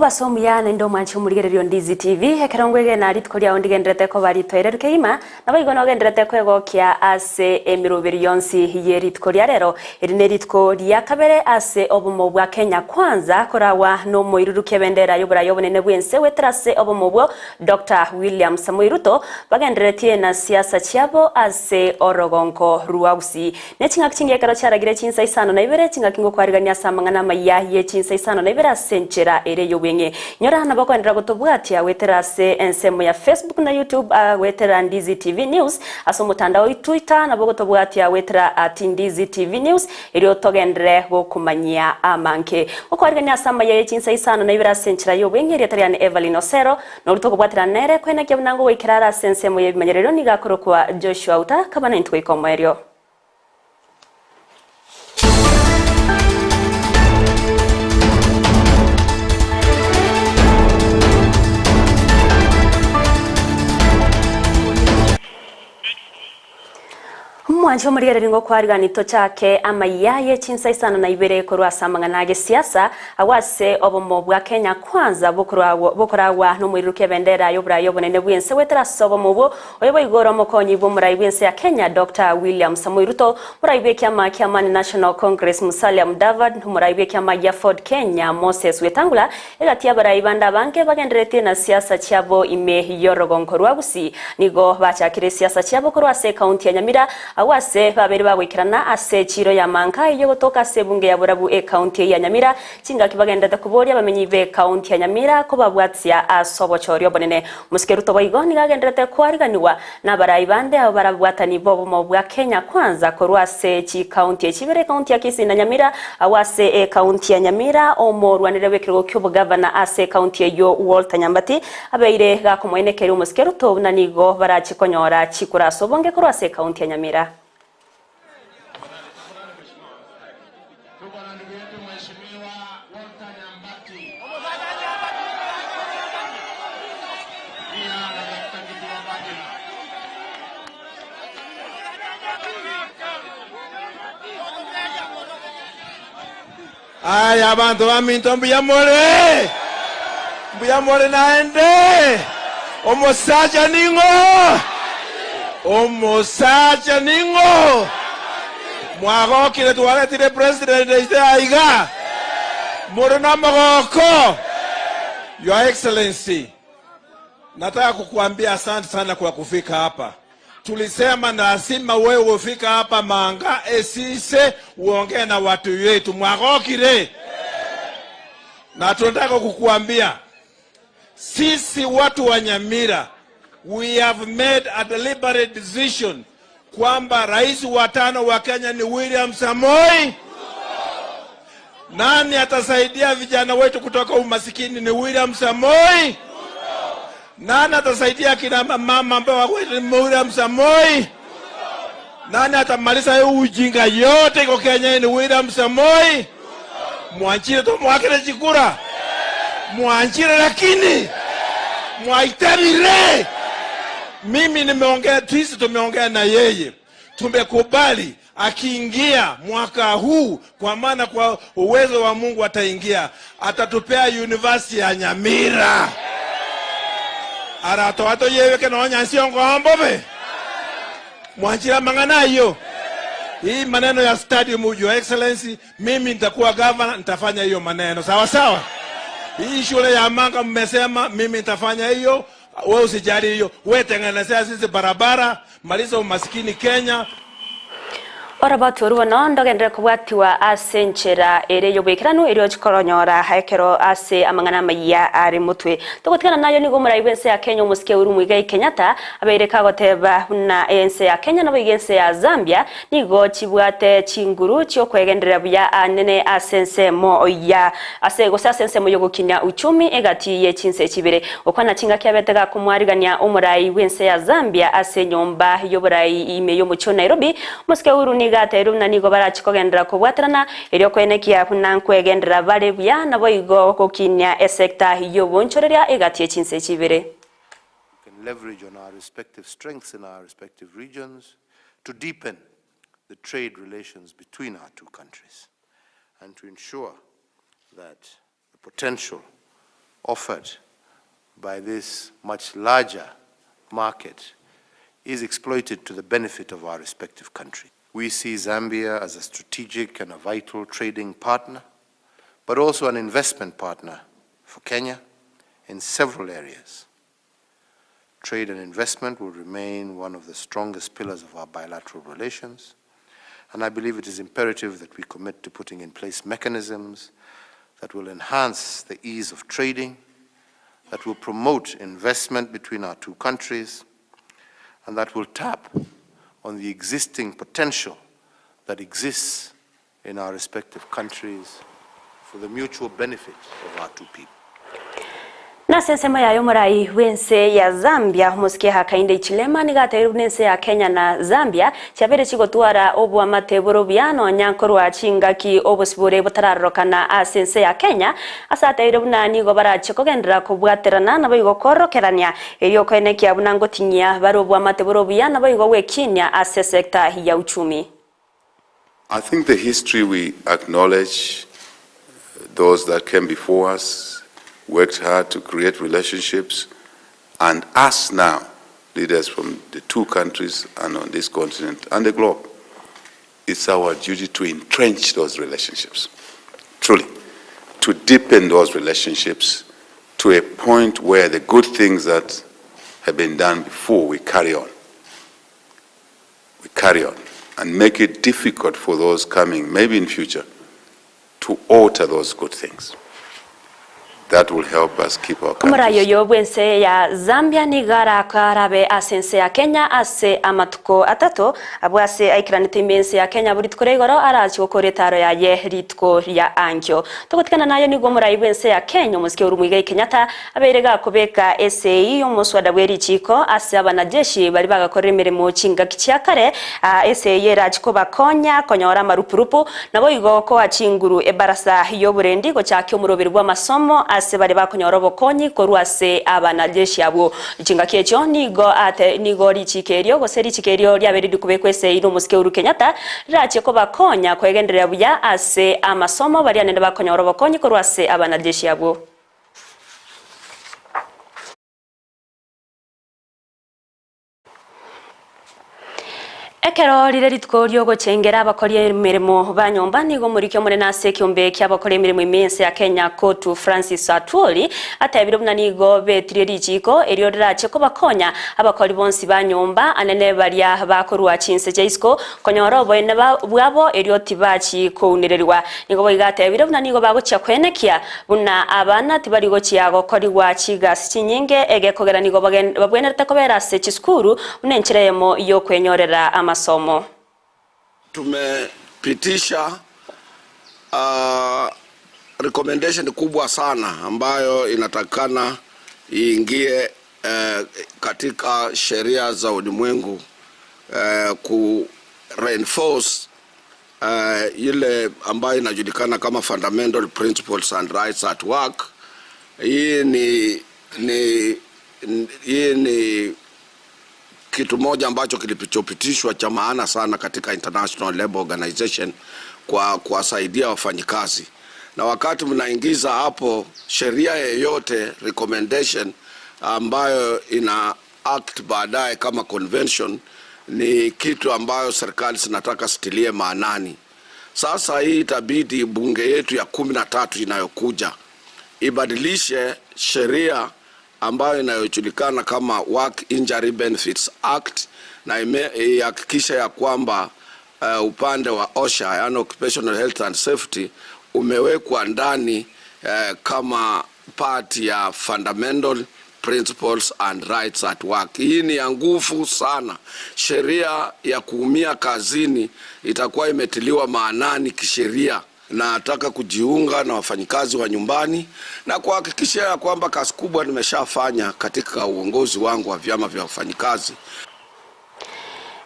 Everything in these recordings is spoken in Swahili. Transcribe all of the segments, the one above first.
Obasomu ya ndo mwanchi umurigererio Ndizi TV hekerongwege na ritkoria ondigendrete ko baritoere keima nabo igono gendrete kwego kia ase emirubiri yonsi ye ritkoria rero irine ritkoria kabere ase obumo bwa Kenya kwanza korawa no moiruru kebendera yobura yobonene bwense wetrase obumo bwo Dr. William Samoei Ruto bagendretie na siasa chiabo ase orogonko ruausi nechinga kichinge karo charagire Chinsa Isano na Ibere chinga kingo kwarigania samangana Amayia Chinsa Isano na Ibere senchera ere wenge nyora hana bako endra gotobwatia wetera se ensemo ya Facebook na YouTube wetera Ndizi TV News aso mutandao Twitter na bako tobwatia wetera Ndizi TV News iri otogendre go kumanyia amanke okwariganya sama ya Chinsa Isano na Ibere senchira yo wenge iri tariane Evelyn Osero no rutoko bwatira nere kwena kyabnango wikirara sensemo ya bimanyerero nigakoro kwa Joshua Uta kabana ntwe komerio Mwancho murigererio ngo kwariganito chake Amayia Chinsa Isano na Ibere korwa samangana siasa awase obomo bwa Kenya kwanza bokorawa no mwiruke bendera yobura yobonene bwense wetera sobomo bwo oyebo igoro mokonyi bo murai bwense ya Kenya Dr. William Samoei Ruto murai be kyama National Congress Musalia Mudavadi murai be kyama ya Ford Kenya Moses Wetangula egatia barai banda banke bagendrete na siasa chiabo ime yorogonko rwagusi nigo bachakire siasa chiabo korwa se county ya Nyamira awase babiri bagwikirana ase chiro ya manka iyo gotoka se bunge ya burabu county ya Nyamira chinga kibagendete kuboria bamenyi be county ya Nyamira ko babwatsia asobochorio bonene musikeruto boigo nigagendete kwariganiwa na barayi bande abo barabwatani bobo mo bwa Kenya kwanza korwa se chi county Ibere county ya Kisii na Nyamira awase county ya Nyamira omorwanire wekiro kyobo governor ase county yo Walter Nyambati abeire gakomwenekeri musikeruto nanigo barachikonyora chikura sobonge korwa se county ya Nyamira. Ay, abantu baminto mbuyamole naende omosacha ningo mwagokire twaretire president ite aiga muruna magoko. Your Excellency, nataka kukuambia asante sana kwa kufika hapa. Tulisema lazima wewe ufika hapa manga esise uongee na watu wetu mwagokire. Na tunataka kukuambia sisi watu wa Nyamira we have made a deliberate decision kwamba rais wa 5 wa Kenya ni William Samoei. Nani atasaidia vijana wetu kutoka umasikini? Ni William Samoei. Nani atasaidia kina mama ambao wako ni William Samoei. Nani atamaliza ujinga yote iko Kenya? Ni William Samoei. Mwanchire to mwakile chikura mwanchire, lakini mwaitabire. Mimi nimeongea, sisi tumeongea na yeye, tumekubali akiingia mwaka huu, kwa maana kwa uwezo wa Mungu ataingia, atatupea university ya Nyamira. Arato ato yewe ke no nyansi ongo ambobe mwanchira mangana hiyo. Hii maneno ya stadium, Your Excellency, mimi nitakuwa governor, nitafanya hiyo maneno sawa sawa. Hii shule ya manga mmesema, mimi nitafanya hiyo, wewe usijali hiyo. Wewe tengenezea sisi barabara, maliza umaskini Kenya. Orabatu ruwono ndogendre kubwatiwa asenchera ere yobekirano ero chikoronyora haekero ase amangana Amayia ari mutwe togotikana nayo nigo murai bense ya Kenya musike uru mwigai Kenyatta abeire kagoteba na ense ya Kenya na bigense ya Zambia nigo chibwate chinguru chyo kwegendera bya anene asense mo ya ase gosa sense mo yogukinya uchumi egati ye Chinsa Ibere okwana chinga kyabetega kumwariganya umurai wense ya Zambia ase nyomba yoburai ime yo mucho Nairobi musike uru nigateru na nigo barachikogendera kubwatrana iryo kwenekia kunankwegендera bale bya nabo igo kokinya esekta yobonchoreria egati Chinsa Ibere. Can leverage on our respective strengths in our respective regions to deepen the trade relations between our two countries and to ensure that the potential offered by this much larger market is exploited to the benefit of our respective countries. We see Zambia as a strategic and a vital trading partner, but also an investment partner for Kenya in several areas. Trade and investment will remain one of the strongest pillars of our bilateral relations, and I believe it is imperative that we commit to putting in place mechanisms that will enhance the ease of trading, that will promote investment between our two countries, and that will tap on the existing potential that exists in our respective countries for the mutual benefit of our two people. Na sensema ya yomurai wense ya Zambia musike hakainde ichilema nigate wense ya Kenya na Zambia chabere chigotwara obu amateburo byano nyankorwa chingaki obusibure butararokana asense ya Kenya asate irubuna nigo barache kogendera kubwaterana na bayigo korokerania eriyo kwenekia bunangotinya barobu amateburo byana bayigo wekinya ase sekta ya uchumi. I think the history we acknowledge, those that came before us worked hard to create relationships, and us now, leaders from the two countries and on this continent and the globe, it's our duty to entrench those relationships, truly, to deepen those relationships to a point where the good things that have been done before, we carry on. We carry on and make it difficult for those coming, maybe in future, to alter those good things. That will help us keep our countries. Kumara yoyo bwense ya Zambia ni gara karabe asense ya Kenya ase amatuko atato abwase aikiranite imense ya Kenya buri tkoregoro arachi okoretaro ya ye ritko ya ankyo tokotikana nayo ni gomura bwense ya Kenya musike urumuiga Kenyatta aberega kobeka SAE umuswada bweri chiko ase abanajeshi bari bagakorera imirimo cinga kicyakare SAE rachiko bakonya konyora marupurupu nabo igoko acinguru ebarasa yo burendi go cyakyo murobiri rwa masomo ase bari bakonyorobo konyi koruase abanajeshi abo ichinga kecho nigo richikerio go seri chikerio ryaberi dikubekwese ino musike uru Kenyatta rache ko bakonya kwegenderera buya ase amasomo bari anende bakonyorobo konyi koruase abanajeshi abo. Ekero rire ritko ryo gochengera abakori emirimo banyomba nigo murikyo muri nase kyombe ky'abakori emirimo imense ya Kenya Kotu Francis Atwoli atabiro munanigo betire rijiko eriyo rache ko bakonya abakori bonsi banyomba anene baria bakorwa Chinsa Isano konyoro boene bwabo eriyo tibachi ko unererwa nigo boigate biro munanigo bagocha kwenekia buna abana tibari gochiago kori wa chigas chinyinge egekogera nigo babwenerete kobera se chiskuru unencheremo yo kwenyorera masomo. Tumepitisha recommendation kubwa sana ambayo inatakana iingie katika sheria za ulimwengu ku reinforce ile ambayo inajulikana kama fundamental principles and rights at work. Hii ni kitu moja ambacho kilipitishwa cha maana sana katika International Labour Organization kwa kuwasaidia wafanyikazi. Na wakati mnaingiza hapo sheria yoyote recommendation ambayo ina act baadaye kama convention, ni kitu ambayo serikali zinataka sitilie maanani. Sasa hii itabidi bunge yetu ya 13 inayokuja ibadilishe sheria ambayo inayojulikana kama Work Injury Benefits Act na ihakikisha ya kwamba upande wa OSHA, yani Occupational Health and Safety, umewekwa ndani kama part ya fundamental principles and rights at work. Hii ni ya nguvu sana. Sheria ya kuumia kazini itakuwa imetiliwa maanani kisheria. Nataka kujiunga na wafanyikazi wa nyumbani na kuhakikisha kwamba kazi kubwa nimeshafanya katika uongozi wangu wa vyama vya wafanyikazi.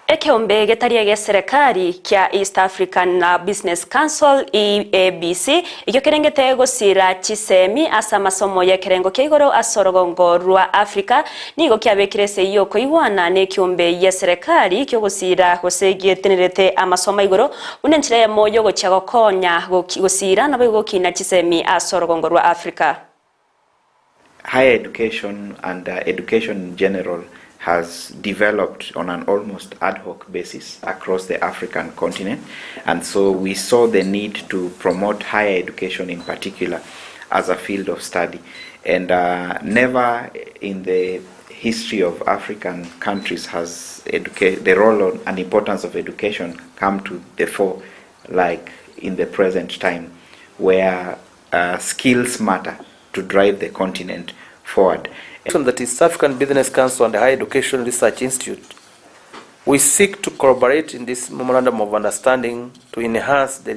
Ekeombe getariege serikali kya East African Business Council EABC ikyo kerengete gosira chisemi asa masomo ya kerengo keigoro asorogongo rwa Africa nigo kyabekirese iyo koiwana ne kyombe ya serikali kyo gosira gosegetenerete amasomo igoro unenchire moyo go chagokonya gosira nabo go kina chisemi asorogongo rwa Africa. higher education and education in general has developed on an almost ad hoc basis across the African continent, and so we saw the need to promote higher education in particular as a field of study. And never in the history of African countries has the role and importance of education come to the fore like in the present time, where skills matter to drive the continent forward. That East African Business Council and the Higher Education Research Institute, we seek to collaborate in this memorandum of understanding to enhance the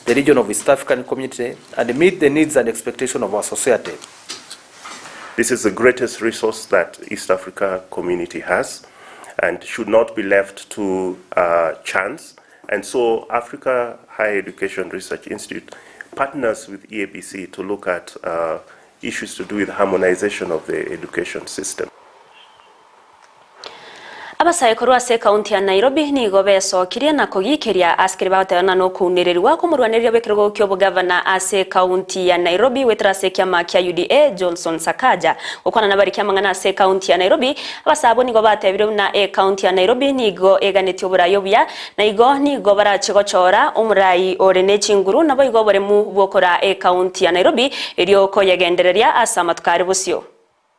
region of East African community and meet the needs and expectations of our society. This is the greatest resource that East Africa community has and should not be left to chance. And so Africa Higher Education Research Institute partners with EABC to look at issues to do with harmonization of the education system. Abasaye korwa se county ya Nairobi ni gobeso kiria na kugikiria askari bateana no kuniririrwa kumurwanirira bekirgo kyo governor ase county ya Nairobi wetrase kyama kya UDA Johnson Sakaja ukwana na bari kyamangana ase county ya Nairobi abasabo ni go batebire na county ya Nairobi ni go eganetyo burayo bya na igo ni go barachigochora umurayi orene chinguru nabo igo bore mu bokora county ya Nairobi iriyo ko yagendereria asama tukari busyo.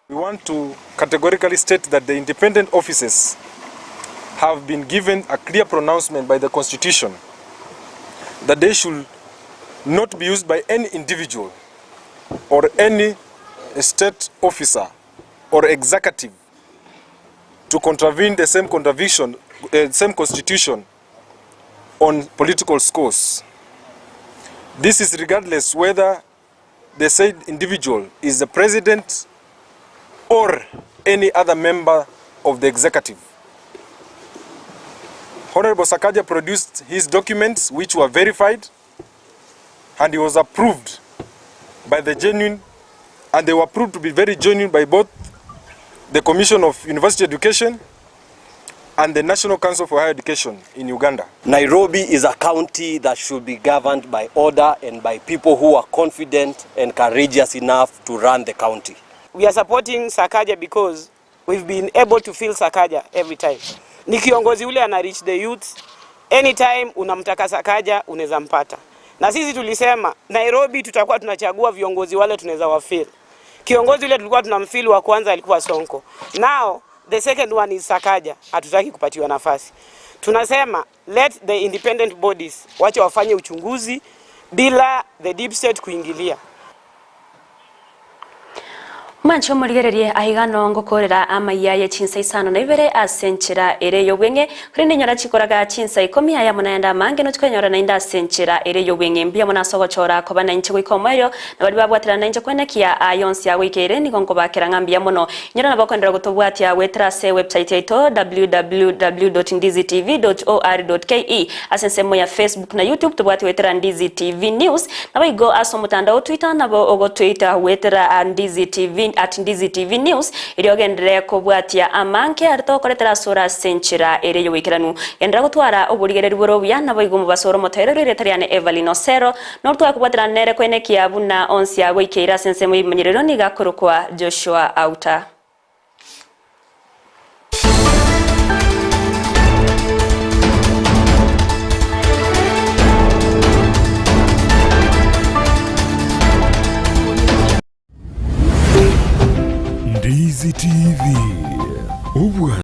We want to categorically state that the independent offices have been given a clear pronouncement by the Constitution that they should not be used by any individual or any state officer or executive to contravene the same Constitution on political scores. This is regardless whether the said individual is the president or any other member of the executive. Honorable Sakaja produced his documents which were verified and he was approved by the genuine, and they were proved to be very genuine by both the Commission of University Education and the National Council for Higher Education in Uganda. Nairobi is a county that should be governed by order and by people who are confident and courageous enough to run the county. We are supporting Sakaja because we've been able to feel Sakaja every time. Ni kiongozi ule ana reach the youth. Anytime unamtaka Sakaja unaweza mpata. Na sisi tulisema Nairobi tutakuwa tunachagua viongozi wale tunaweza wafeel. Kiongozi ule tulikuwa tunamfeel wa kwanza alikuwa Sonko. Now the second one is Sakaja. Hatutaki kupatiwa nafasi. Tunasema let the independent bodies wache wafanye uchunguzi bila the deep state kuingilia. Mancho murigererie ahigano ngokorera Amayia Chinsa Isano na Ibere asenchera ere yobwenge kuri ninyora chikoraga Chinsa ikomi aya munayenda mange no twanyora na inda asenchera ere yobwenge mbia muna sogochora ko bana inche kwikomayo na bali babwatira na inche kwenekia ayonsi ya wikere ni gonko bakira ngambia muno nyora na bakondera gutobwatia wetrase website yaito www.ndizitv.or.ke asensemo ya Facebook na YouTube tobwati wetra Ndizi TV News na baigo aso mutandao Twitter na bo ogo Twitter wetra Ndizi TV at Ndizi TV News iriyogendere kubwatia amanke aritokoretera sura senchira ere yowikiranu endra gutwara oburigereri borobuya nabo igumu basoro moterero iretariane Evelyn Osero no twakubwatira nere kwenekia buna onsi ya wikira sensemo imenyerero ni gakorokwa Joshua Auta. Ndizi TV.